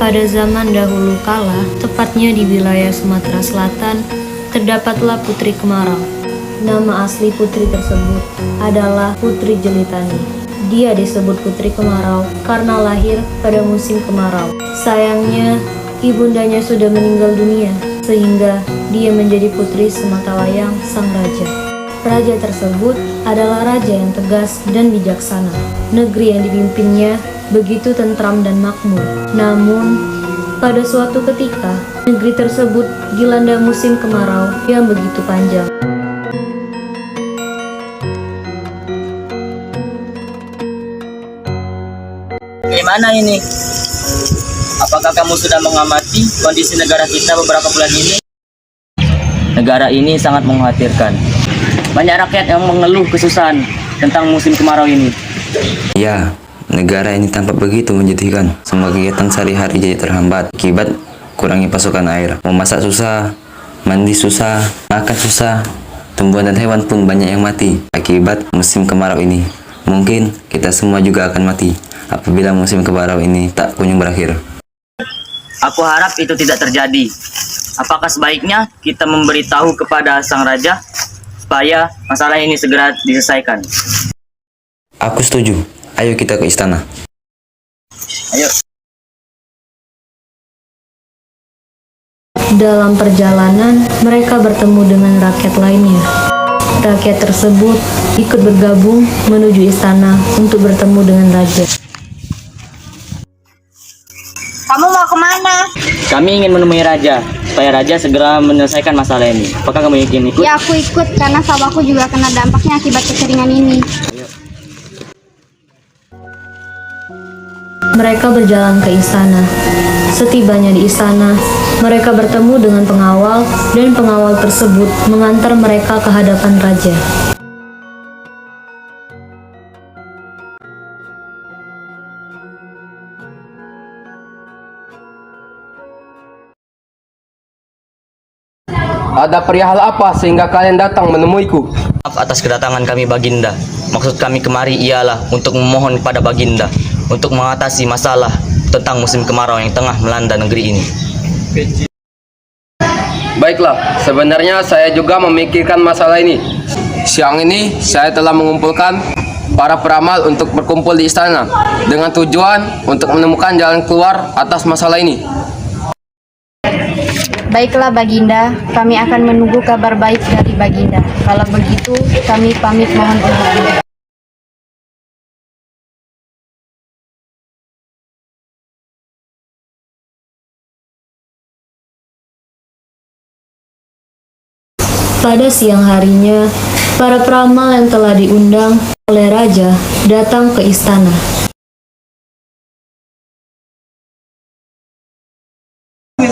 Pada zaman dahulu kala, tepatnya di wilayah Sumatera Selatan, terdapatlah Putri Kemarau. Nama asli putri tersebut adalah Putri Jelitani. Dia disebut Putri Kemarau karena lahir pada musim kemarau. Sayangnya, ibundanya sudah meninggal dunia, sehingga dia menjadi putri sematawayang sang raja. Raja tersebut adalah raja yang tegas dan bijaksana. Negeri yang dipimpinnya begitu tentram dan makmur. Namun, pada suatu ketika, negeri tersebut dilanda musim kemarau yang begitu panjang. Bagaimana ini? Apakah kamu sudah mengamati kondisi negara kita beberapa bulan ini? Negara ini sangat mengkhawatirkan. Banyak rakyat yang mengeluh kesusahan tentang musim kemarau ini. Ya, negara ini tampak begitu menyedihkan. Semua kegiatan sehari-hari jadi terhambat akibat kurangnya pasokan air. Memasak susah, mandi susah, makan susah. Tumbuhan dan hewan pun banyak yang mati akibat musim kemarau ini. Mungkin kita semua juga akan mati apabila musim kemarau ini tak kunjung berakhir. Aku harap itu tidak terjadi. Apakah sebaiknya kita memberitahu kepada sang raja supaya masalah ini segera diselesaikan? Aku setuju. Ayo kita ke istana. Ayo. Dalam perjalanan, mereka bertemu dengan rakyat lainnya. Rakyat tersebut ikut bergabung menuju istana untuk bertemu dengan raja. Kamu mau kemana? Kami ingin menemui raja supaya raja segera menyelesaikan masalah ini. Apakah kamu ingin ikut? Ya, aku ikut karena sawahku juga kena dampaknya akibat kekeringan ini. Mereka berjalan ke istana. Setibanya di istana, mereka bertemu dengan pengawal, dan pengawal tersebut mengantar mereka ke hadapan raja. Ada perihal apa sehingga kalian datang menemuiku? Maaf atas kedatangan kami Baginda. Maksud kami kemari ialah untuk memohon kepada Baginda untuk mengatasi masalah tentang musim kemarau yang tengah melanda negeri ini. Baiklah, sebenarnya saya juga memikirkan masalah ini. Siang ini saya telah mengumpulkan para peramal untuk berkumpul di istana dengan tujuan untuk menemukan jalan keluar atas masalah ini. Baiklah Baginda, kami akan menunggu kabar baik dari Baginda. Kalau begitu, kami pamit mohon undur. Pada siang harinya, para peramal yang telah diundang oleh raja datang ke istana.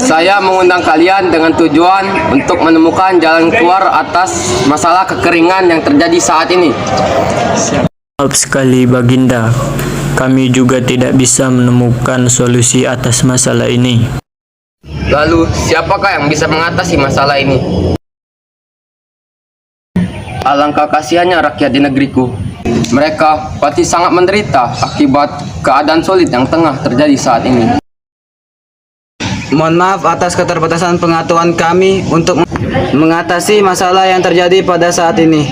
Saya mengundang kalian dengan tujuan untuk menemukan jalan keluar atas masalah kekeringan yang terjadi saat ini. Maaf sekali Baginda, kami juga tidak bisa menemukan solusi atas masalah ini. Lalu, siapakah yang bisa mengatasi masalah ini? Alangkah kasihannya rakyat di negeriku. Mereka pasti sangat menderita akibat keadaan sulit yang tengah terjadi saat ini. Mohon maaf atas keterbatasan pengetahuan kami untuk mengatasi masalah yang terjadi pada saat ini.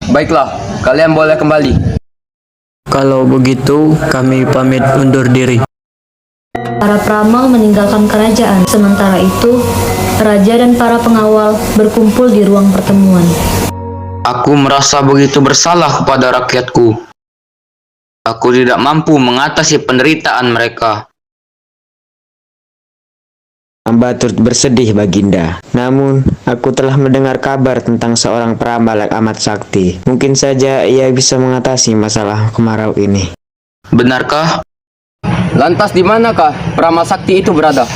Baiklah, kalian boleh kembali. Kalau begitu, kami pamit undur diri. Para peramal meninggalkan kerajaan. Sementara itu, raja dan para pengawal berkumpul di ruang pertemuan. Aku merasa begitu bersalah kepada rakyatku. Aku tidak mampu mengatasi penderitaan mereka. Hamba turut bersedih Baginda. Namun, aku telah mendengar kabar tentang seorang peramal yang amat sakti. Mungkin saja ia bisa mengatasi masalah kemarau ini. Benarkah? Lantas di manakah peramal sakti itu berada?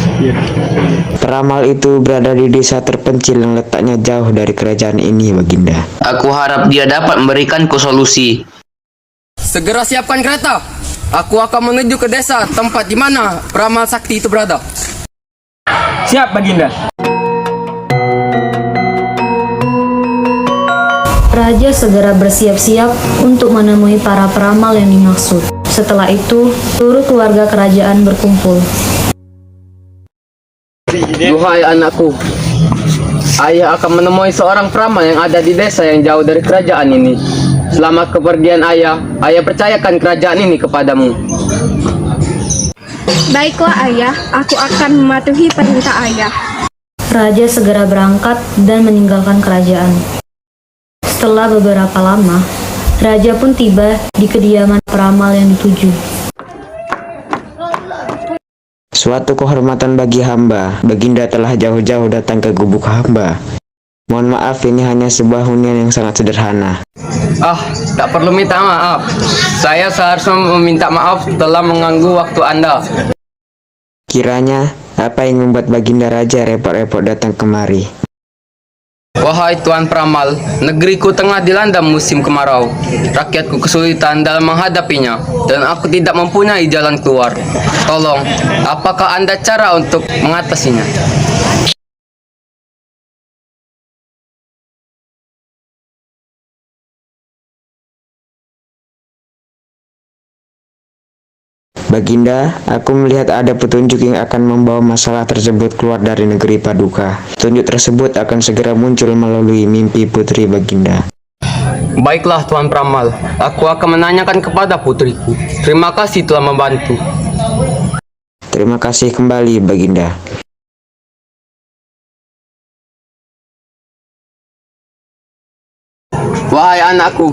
Peramal itu berada di desa terpencil yang letaknya jauh dari kerajaan ini, Baginda. Aku harap dia dapat memberikanku solusi. Segera siapkan kereta. Aku akan menuju ke desa tempat di mana peramal sakti itu berada. Siap Baginda. Raja segera bersiap-siap untuk menemui para peramal yang dimaksud. Setelah itu, seluruh keluarga kerajaan berkumpul. Duhai anakku, ayah akan menemui seorang peramal yang ada di desa yang jauh dari kerajaan ini. Selama kepergian ayah percayakan kerajaan ini kepadamu. Baiklah ayah, aku akan mematuhi perintah ayah. Raja segera berangkat dan meninggalkan kerajaan. Setelah beberapa lama, Raja pun tiba di kediaman peramal yang dituju. Suatu kehormatan bagi hamba, Baginda telah jauh-jauh datang ke gubuk hamba. Mohon maaf, ini hanya sebuah hunian yang sangat sederhana. Tak perlu minta maaf. Saya seharusnya meminta maaf telah mengganggu waktu Anda. Kiranya, apa yang membuat Baginda Raja repot-repot datang kemari? Wahai Tuan Peramal, negeriku tengah dilanda musim kemarau. Rakyatku kesulitan dalam menghadapinya, dan aku tidak mempunyai jalan keluar. Tolong, apakah Anda cara untuk mengatasinya? Baginda, aku melihat ada petunjuk yang akan membawa masalah tersebut keluar dari negeri Paduka. Petunjuk tersebut akan segera muncul melalui mimpi putri Baginda. Baiklah Tuan Peramal, aku akan menanyakan kepada putriku. Terima kasih telah membantu. Terima kasih kembali, Baginda. Wahai anakku,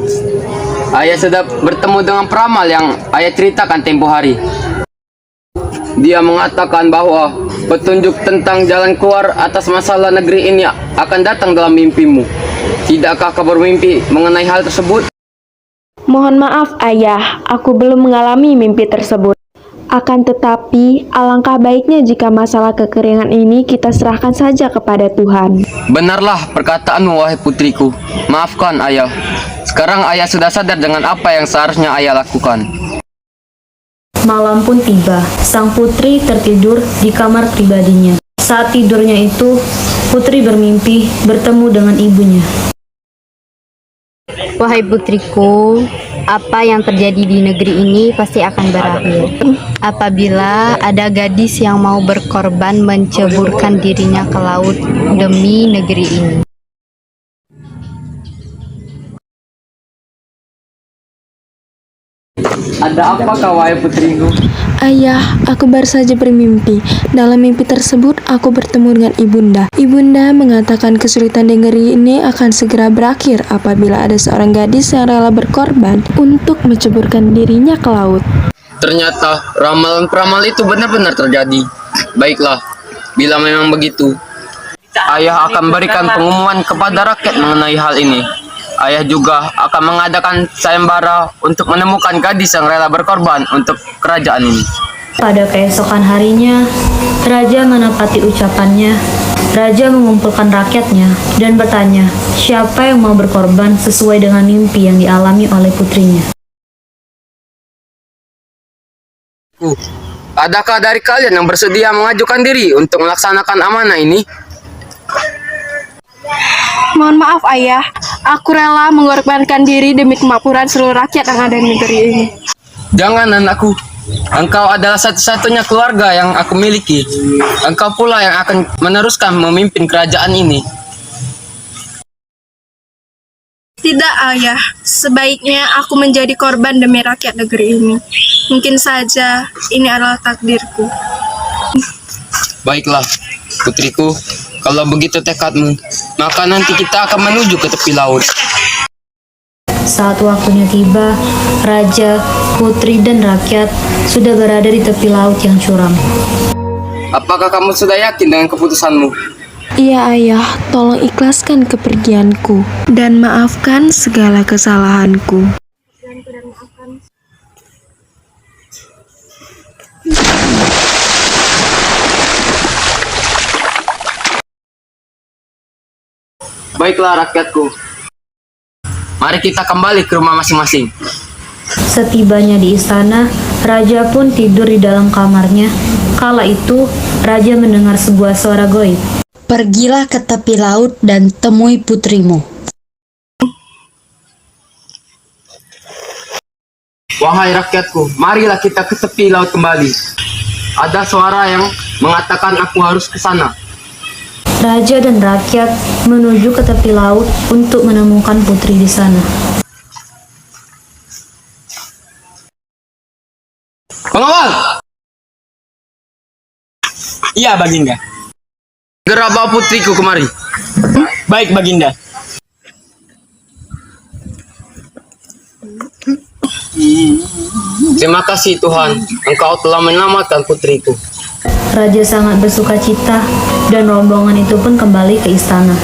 ayah sudah bertemu dengan peramal yang ayah ceritakan tempo hari. Dia mengatakan bahwa petunjuk tentang jalan keluar atas masalah negeri ini akan datang dalam mimpimu. Tidakkah kau bermimpi mengenai hal tersebut? Mohon maaf ayah, aku belum mengalami mimpi tersebut. Akan tetapi, alangkah baiknya jika masalah kekeringan ini kita serahkan saja kepada Tuhan. Benarlah perkataanmu wahai putriku. Maafkan ayah. Sekarang ayah sudah sadar dengan apa yang seharusnya ayah lakukan. Malam pun tiba. Sang putri tertidur di kamar pribadinya. Saat tidurnya itu, putri bermimpi bertemu dengan ibunya. Wahai putriku, apa yang terjadi di negeri ini pasti akan berakhir. Apabila ada gadis yang mau berkorban menceburkan dirinya ke laut demi negeri ini. Ada apa kau wahai putriku? Ayah, aku baru saja bermimpi. Dalam mimpi tersebut, aku bertemu dengan ibunda. Ibunda mengatakan kesulitan di negeri ini akan segera berakhir apabila ada seorang gadis yang rela berkorban untuk menceburkan dirinya ke laut. Ternyata ramalan peramal itu benar-benar terjadi. Baiklah, bila memang begitu, ayah akan berikan pengumuman kepada rakyat mengenai hal ini. Ayah juga akan mengadakan sayembara untuk menemukan gadis yang rela berkorban untuk kerajaan ini. Pada keesokan harinya, Raja menepati ucapannya. Raja mengumpulkan rakyatnya dan bertanya, siapa yang mau berkorban sesuai dengan mimpi yang dialami oleh putrinya. Adakah dari kalian yang bersedia mengajukan diri untuk melaksanakan amanah ini? Mohon maaf ayah, aku rela mengorbankan diri demi kemakmuran seluruh rakyat yang ada di negeri ini. Jangan anakku, engkau adalah satu-satunya keluarga yang aku miliki. Engkau pula yang akan meneruskan memimpin kerajaan ini. Tidak ayah, sebaiknya aku menjadi korban demi rakyat negeri ini. Mungkin saja ini adalah takdirku. Baiklah, putriku, kalau begitu tekadmu, maka nanti kita akan menuju ke tepi laut. Saat waktunya tiba, Raja, Putri, dan rakyat sudah berada di tepi laut yang curam. Apakah kamu sudah yakin dengan keputusanmu? Iya ayah, tolong ikhlaskan kepergianku dan maafkan segala kesalahanku. Baiklah rakyatku, mari kita kembali ke rumah masing-masing. Setibanya di istana, Raja pun tidur di dalam kamarnya. Kala itu, Raja mendengar sebuah suara goib. Pergilah ke tepi laut dan temui putrimu. Wahai rakyatku, marilah kita ke tepi laut kembali. Ada suara yang mengatakan aku harus ke sana. Raja dan rakyat menuju ke tepi laut untuk menemukan putri di sana. Pengawal! Iya, Baginda. Segera bawa putriku kemari. Baik, Baginda. Terima kasih Tuhan, Engkau telah menyelamatkan putriku. Raja sangat bersuka cita dan rombongan itu pun kembali ke istana.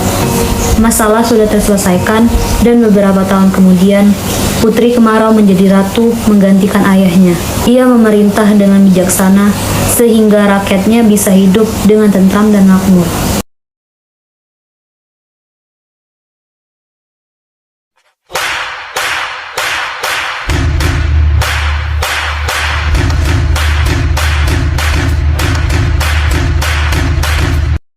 Masalah sudah terselesaikan dan beberapa tahun kemudian Putri Kemarau menjadi ratu menggantikan ayahnya. Ia memerintah dengan bijaksana sehingga rakyatnya bisa hidup dengan tentram dan makmur.